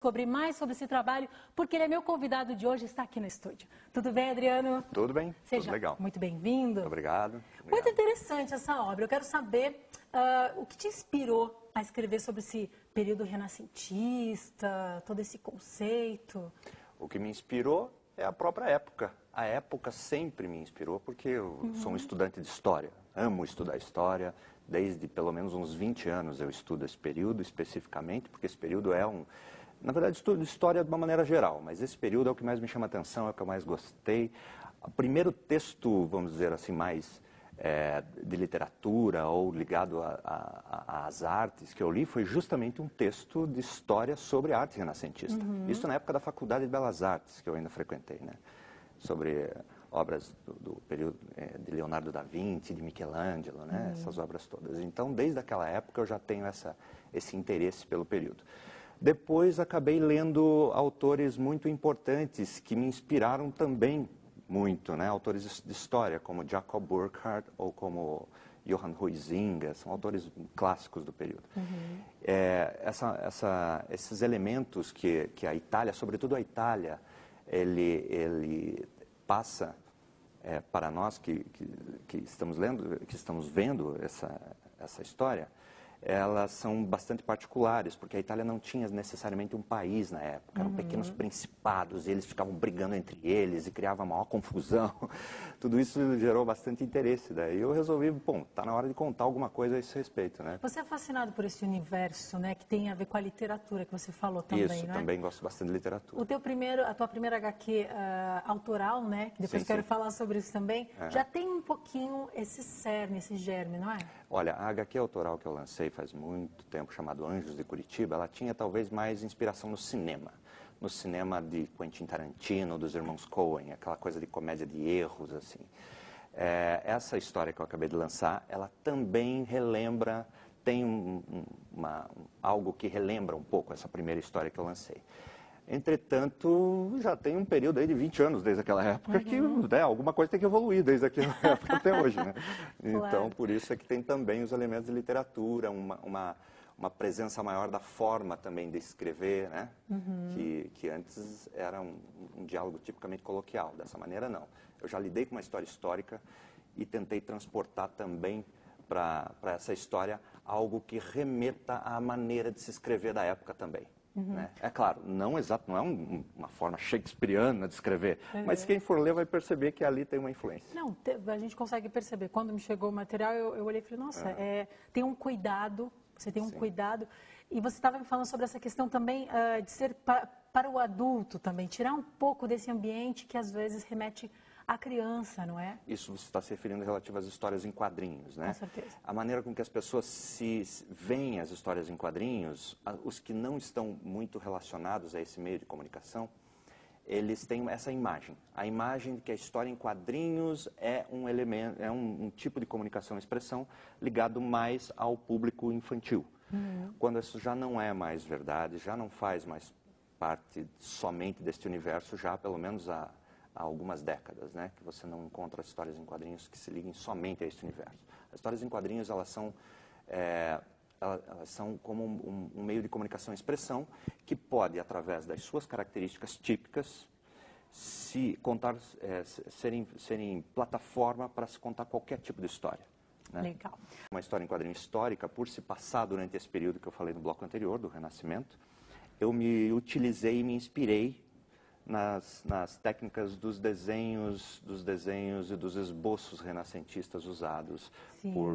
descobrir mais sobre esse trabalho, porque ele é meu convidado de hoje, está aqui no estúdio. Tudo bem, Adriano? Tudo bem, Seja tudo legal. muito bem-vindo. Obrigado. Muito interessante essa obra. Eu quero saber o que te inspirou a escrever sobre esse período renascentista, todo esse conceito. O que me inspirou é a própria época. A época sempre me inspirou, porque eu sou um estudante de história. Amo estudar história. Desde pelo menos uns 20 anos eu estudo esse período especificamente, porque esse período é na verdade, estudo história de uma maneira geral, mas esse período é o que mais me chama atenção, é o que eu mais gostei. O primeiro texto, vamos dizer assim, mais de literatura ou ligado às artes que eu li foi justamente um texto de história sobre a arte renascentista. Isso na época da Faculdade de Belas Artes, que eu ainda frequentei, né? Sobre obras do período de Leonardo da Vinci, de Michelangelo, né? Essas obras todas. Então, desde aquela época eu já tenho esse interesse pelo período. Depois acabei lendo autores muito importantes que me inspiraram também muito, né? Autores de história, como Jacob Burckhardt ou como Johann Huizinga, são autores clássicos do período. Esses elementos que a Itália, sobretudo a Itália, ele passa para nós que estamos lendo, que estamos vendo essa história, elas são bastante particulares, porque a Itália não tinha necessariamente um país na época, eram pequenos principados, e eles ficavam brigando entre eles e criava a maior confusão. Tudo isso gerou bastante interesse. Daí eu resolvi, bom, está na hora de contar alguma coisa a esse respeito, né? Você é fascinado por esse universo, né, que tem a ver com a literatura que você falou também, Isso, né? também gosto bastante de literatura. A tua primeira HQ autoral, né, que depois Sim, quero sim. falar sobre isso também, já tem um pouquinho esse cerne, esse germe, não é? Olha, a HQ autoral que eu lancei faz muito tempo, chamado Anjos de Curitiba, ela tinha talvez mais inspiração no cinema. No cinema de Quentin Tarantino, dos irmãos Coen, aquela coisa de comédia de erros, assim. Essa história que eu acabei de lançar, ela também relembra, tem algo que relembra um pouco essa primeira história que eu lancei. Entretanto, já tem um período aí de 20 anos desde aquela época que alguma coisa tem que evoluir desde aquela época até hoje, né? Claro. Então, por isso é que tem também os elementos de literatura, uma presença maior da forma também de escrever, né? Que antes era um diálogo tipicamente coloquial, dessa maneira não. Eu já lidei com uma história histórica e tentei transportar também para essa história algo que remeta à maneira de se escrever da época também. Né? É claro, não é uma forma shakespeariana de escrever, mas quem for ler vai perceber que ali tem uma influência. Não, a gente consegue perceber. Quando me chegou o material, eu olhei e falei, nossa, tem um cuidado, você tem um cuidado. E você estava me falando sobre essa questão também de ser para o adulto também, tirar um pouco desse ambiente que às vezes remete à criança, não é? Isso você está se referindo relativo às histórias em quadrinhos, né? Com certeza. A maneira com que as pessoas veem as histórias em quadrinhos, os que não estão muito relacionados a esse meio de comunicação, eles têm essa imagem. A imagem de que a história em quadrinhos é um elemento, é um tipo de comunicação e expressão ligado mais ao público infantil. Quando isso já não é mais verdade, já não faz mais parte somente deste universo, já pelo menos há algumas décadas, né, que você não encontra histórias em quadrinhos que se liguem somente a esse universo. As histórias em quadrinhos, elas são como um meio de comunicação e expressão que pode, através das suas características típicas, serem plataforma para se contar qualquer tipo de história. Né? Legal. Uma história em quadrinho histórica, por se passar durante esse período que eu falei no bloco anterior, do Renascimento, eu me utilizei e me inspirei nas técnicas dos desenhos e dos esboços renascentistas usados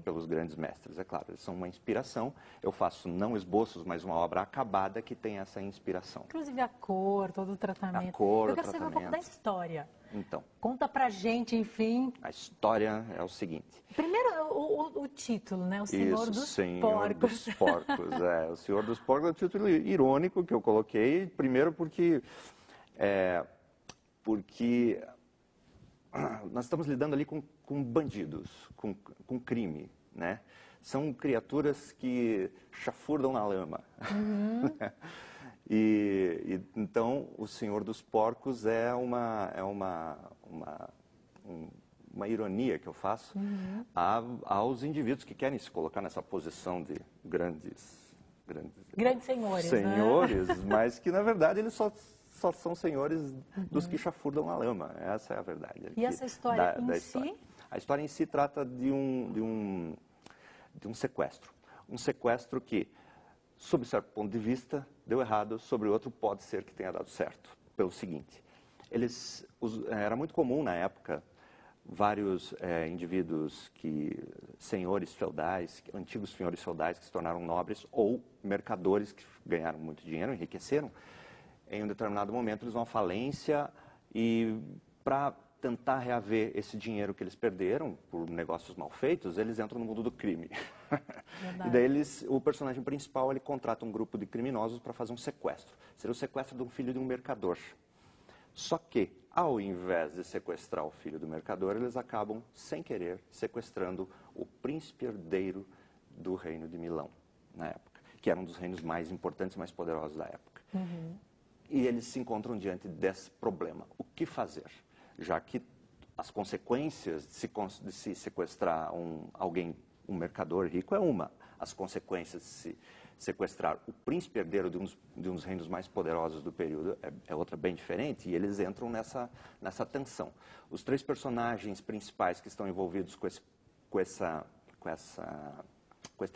pelos grandes mestres. É claro, eles são uma inspiração. Eu faço não esboços, mas uma obra acabada que tem essa inspiração. Inclusive a cor, todo o tratamento. A cor, eu quero saber um pouco da história. Então. Conta pra gente, enfim. A história é o seguinte. Primeiro, o título, né? O Senhor dos Porcos. Dos Porcos, O Senhor dos Porcos é um título irônico que eu coloquei, primeiro porque nós estamos lidando ali com bandidos, com crime, né? São criaturas que chafurdam na lama. Então, o Senhor dos Porcos é uma ironia que eu faço aos indivíduos que querem se colocar nessa posição de grandes Grandes senhores, senhores, né? mas que na verdade eles só são senhores dos que chafurdam na lama. Essa é a verdade. E essa história em si? A história em si trata de um sequestro. Um sequestro que, sob certo ponto de vista, deu errado, sobre outro pode ser que tenha dado certo. Pelo seguinte, era muito comum na época vários indivíduos senhores feudais, antigos senhores feudais que se tornaram nobres, ou mercadores que ganharam muito dinheiro, enriqueceram. Em um determinado momento eles vão à falência e, para tentar reaver esse dinheiro que eles perderam por negócios mal feitos, eles entram no mundo do crime. E daí o personagem principal ele contrata um grupo de criminosos para fazer um sequestro. Seria o sequestro de um filho de um mercador. Só que, ao invés de sequestrar o filho do mercador, eles acabam, sem querer, sequestrando o príncipe herdeiro do reino de Milão, na época, que era um dos reinos mais importantes e mais poderosos da época. E eles se encontram diante desse problema. O que fazer? Já que as consequências de se sequestrar um mercador rico é uma. As consequências de se sequestrar o príncipe herdeiro de um dos reinos mais poderosos do período é outra bem diferente, e eles entram nessa tensão. Os três personagens principais que estão envolvidos com esse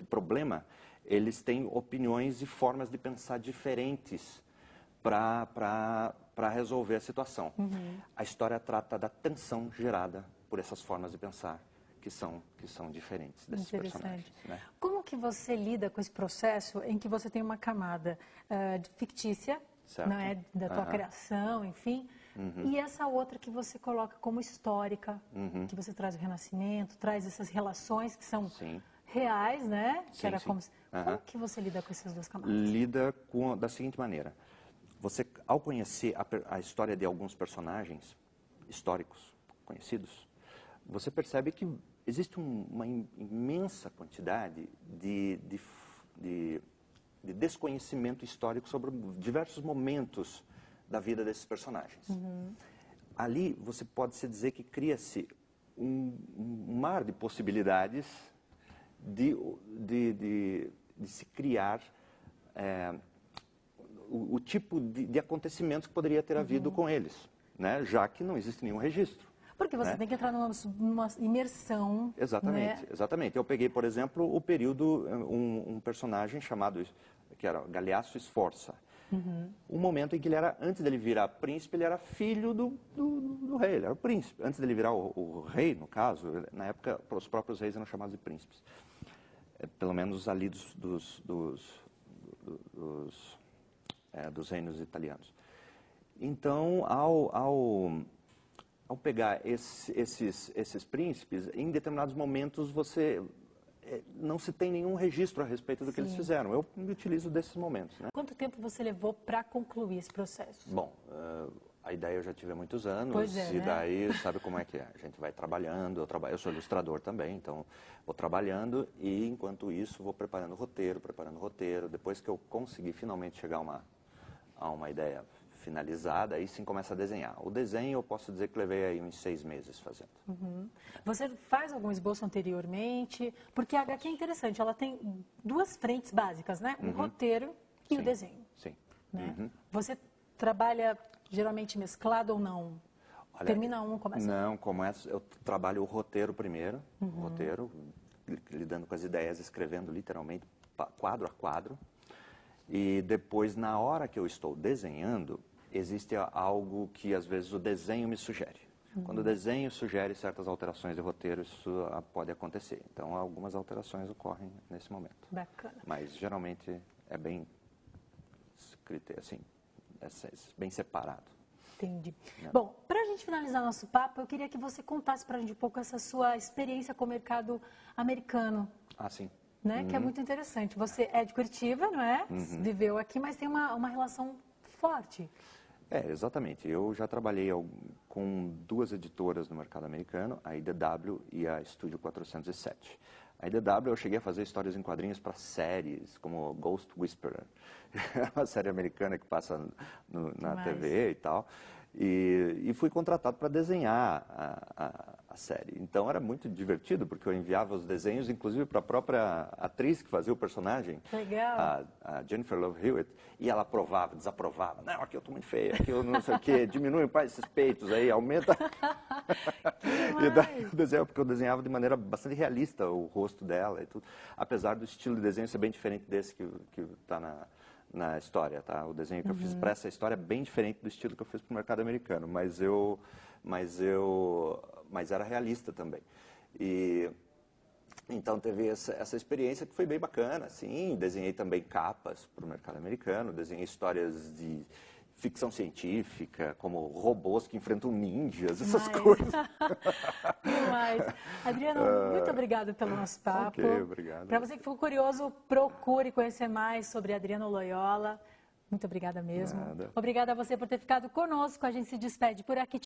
problema, eles têm opiniões e formas de pensar diferentes para resolver a situação. A história trata da tensão gerada por essas formas de pensar que são diferentes desses personagens. Né? Como que você lida com esse processo em que você tem uma camada fictícia, não é, da tua criação, enfim, e essa outra que você coloca como histórica, que você traz o Renascimento, traz essas relações que são reais, né? Sim, como que você lida com essas duas camadas? Lida da seguinte maneira. Você, ao conhecer a história de alguns personagens históricos conhecidos, você percebe que existe uma imensa quantidade de desconhecimento histórico sobre diversos momentos da vida desses personagens. Ali você pode se dizer que cria-se um mar de possibilidades de se criar o tipo de acontecimentos que poderia ter havido com eles, né? Já que não existe nenhum registro. Porque você tem que entrar numa imersão. Exatamente, né? exatamente. Eu peguei, por exemplo, o período, um personagem chamado, que era Galeasso Sforza. Um momento em que ele era, antes dele virar príncipe, ele era filho do rei, ele era o príncipe. Antes dele virar o rei, no caso, na época, os próprios reis eram chamados de príncipes. Pelo menos ali dos reinos italianos. Então, ao pegar esses príncipes, em determinados momentos não se tem nenhum registro a respeito do que eles fizeram. Eu me utilizo desses momentos. Né? Quanto tempo você levou para concluir esse processo? Bom, a ideia eu já tive há muitos anos, Pois é, e daí sabe como é que é. A gente vai trabalhando, eu sou ilustrador também, então vou trabalhando e enquanto isso vou preparando roteiro. Depois que eu conseguir finalmente chegar a uma ideia finalizada, aí sim começa a desenhar. O desenho eu posso dizer que levei aí uns 6 meses fazendo. Você faz algum esboço anteriormente? Porque a HQ é interessante, ela tem duas frentes básicas, né? O roteiro e o desenho. Sim. Né? Você trabalha geralmente mesclado ou não? Olha, Termina um, começa outro? Não, começo, eu trabalho o roteiro primeiro, lidando com as ideias, escrevendo literalmente quadro a quadro. E depois, na hora que eu estou desenhando, existe algo que às vezes o desenho me sugere. Quando o desenho sugere certas alterações de roteiro, isso pode acontecer. Então, algumas alterações ocorrem nesse momento. Bacana. Mas geralmente é bem assim, bem separado. Entendi. Bom, para a gente finalizar nosso papo, eu queria que você contasse para a gente um pouco essa sua experiência com o mercado americano. Ah, sim. Né? Que é muito interessante. Você é de Curitiba, não é? Viveu aqui, mas tem uma relação forte. Exatamente. Eu já trabalhei com 2 editoras no mercado americano, a IDW e a Estúdio 407. A IDW eu cheguei a fazer histórias em quadrinhos para séries, como Ghost Whisperer. É uma série americana que passa na TV e tal. E fui contratado para desenhar a série. Então era muito divertido, porque eu enviava os desenhos, inclusive para a própria atriz que fazia o personagem, Legal. a Jennifer Love Hewitt, e ela aprovava, desaprovava. Não, aqui eu estou muito feia, aqui eu não sei o quê, diminui esses peitos aí, aumenta. E daí eu desenhava, porque eu desenhava de maneira bastante realista o rosto dela e tudo, apesar do estilo de desenho ser bem diferente desse que está na história, tá? O desenho que eu fiz para essa história é bem diferente do estilo que eu fiz para o mercado americano, mas era realista também. E então teve essa experiência que foi bem bacana, assim. Desenhei também capas para o mercado americano, desenhei histórias de ficção científica, como robôs que enfrentam ninjas, essas coisas. Demais. Adriano, muito obrigada pelo nosso papo. Ok, obrigado. Para você que ficou curioso, procure conhecer mais sobre Adriano Loyola. Muito obrigada mesmo. Nada. Obrigada a você por ter ficado conosco. A gente se despede por aqui.